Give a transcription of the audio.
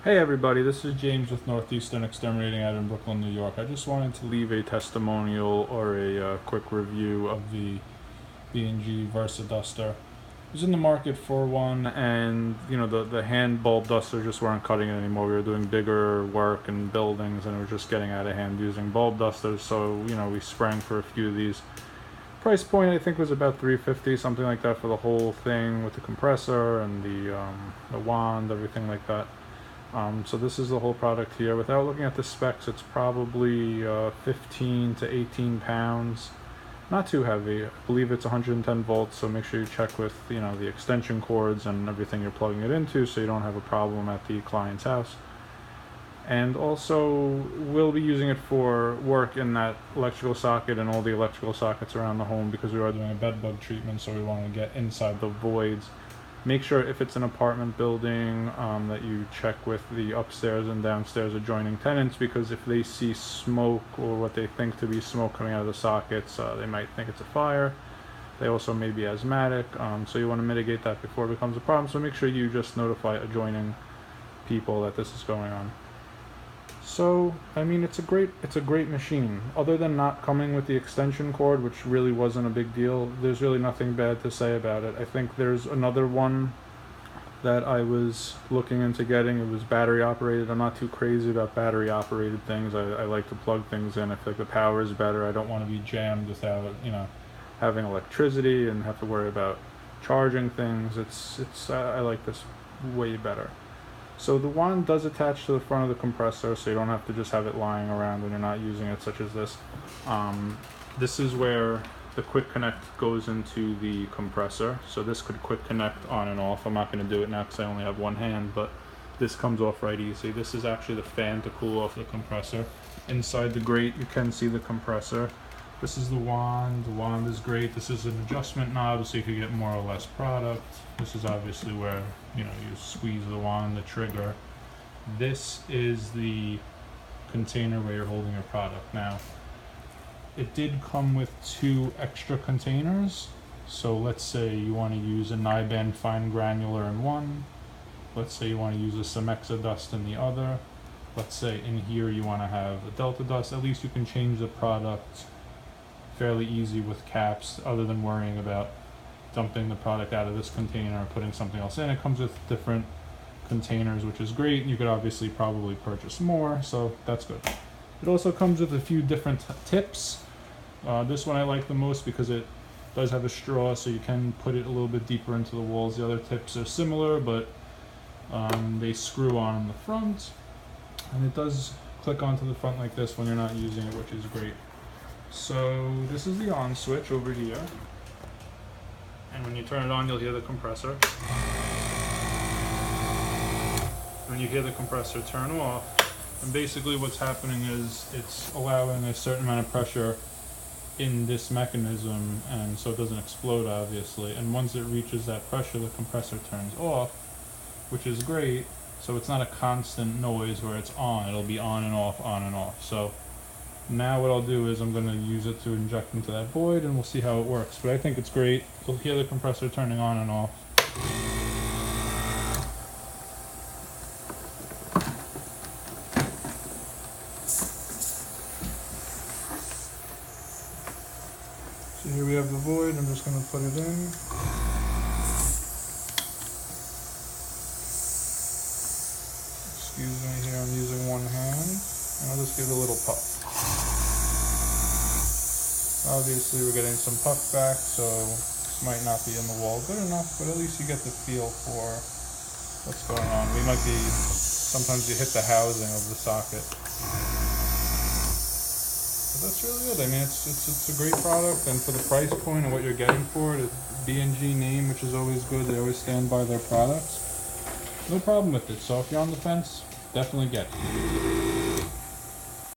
Hey everybody, this is James with Northeastern Exterminating out in Brooklyn, New York. I just wanted to leave a testimonial or a quick review of the B&G Versaduster. I was in the market for one, and the hand bulb dusters just weren't cutting it anymore. We were doing bigger work and buildings, and it was just getting out of hand using bulb dusters. So we sprang for a few of these. Price point I think was about $350, something like that, for the whole thing with the compressor and the wand, everything like that. So this is the whole product here. Without looking at the specs, it's probably 15 to 18 pounds. Not too heavy. I believe it's 110 volts, so make sure you check with the extension cords and everything you're plugging it into, so you don't have a problem at the client's house. And also, we'll be using it for work in that electrical socket and all the electrical sockets around the home, because we are doing a bed bug treatment, so we want to get inside the voids. Make sure if it's an apartment building that you check with the upstairs and downstairs adjoining tenants, because if they see smoke or what they think to be smoke coming out of the sockets, they might think it's a fire. They also may be asthmatic, so you want to mitigate that before it becomes a problem. So make sure you just notify adjoining people that this is going on. So, I mean, it's a great machine. Other than not coming with the extension cord, which really wasn't a big deal, there's really nothing bad to say about it. I think there's another one that I was looking into getting. It was battery operated. I'm not too crazy about battery operated things. I like to plug things in. I feel like the power is better. I don't want to be jammed without, having electricity and have to worry about charging things. I like this way better. So the wand does attach to the front of the compressor, so you don't have to just have it lying around when you're not using it, such as this. This is where the quick connect goes into the compressor. So this could quick connect on and off. I'm not going to do it now because I only have one hand, but this comes off right easy. This is actually the fan to cool off the compressor. Inside the grate, you can see the compressor. This is the wand. The wand is great. This is an adjustment knob, so you can get more or less product. This is obviously where you squeeze the wand, the trigger. This is the container where you're holding your product. Now, it did come with 2 extra containers. So let's say you want to use a Niband fine granular in one. Let's say you want to use a Cemexa dust in the other. Let's say in here you want to have a Delta dust. At least you can change the product fairly easy with caps, other than worrying about dumping the product out of this container or putting something else in. It comes with different containers, which is great. You could obviously probably purchase more, so that's good. It also comes with a few different tips. This one I like the most because it does have a straw, so you can put it a little bit deeper into the walls. The other tips are similar, but they screw on in the front, and it does click onto the front like this when you're not using it, which is great. So this is the on switch over here, and when you turn it on, you'll hear the compressor. When you hear the compressor turn off, and basically what's happening is it's allowing a certain amount of pressure in this mechanism, and so it doesn't explode, obviously. And once it reaches that pressure, the compressor turns off, which is great. So it's not a constant noise where it's on. It'll be on and off, on and off. So now what I'll do is I'm going to use it to inject into that void, and we'll see how it works. But I think it's great. You'll hear the compressor turning on and off. So here we have the void. I'm just going to put it in. Excuse me here, I'm using one hand, and I'll just give it a little puff. Obviously we're getting some puff back, so this might not be in the wall good enough, but at least you get the feel for what's going on. Sometimes you hit the housing of the socket. But that's really it. I mean, it's a great product, and for the price point and what you're getting for it, B&G name, which is always good. They always stand by their products. No problem with it. So if you're on the fence, definitely get it.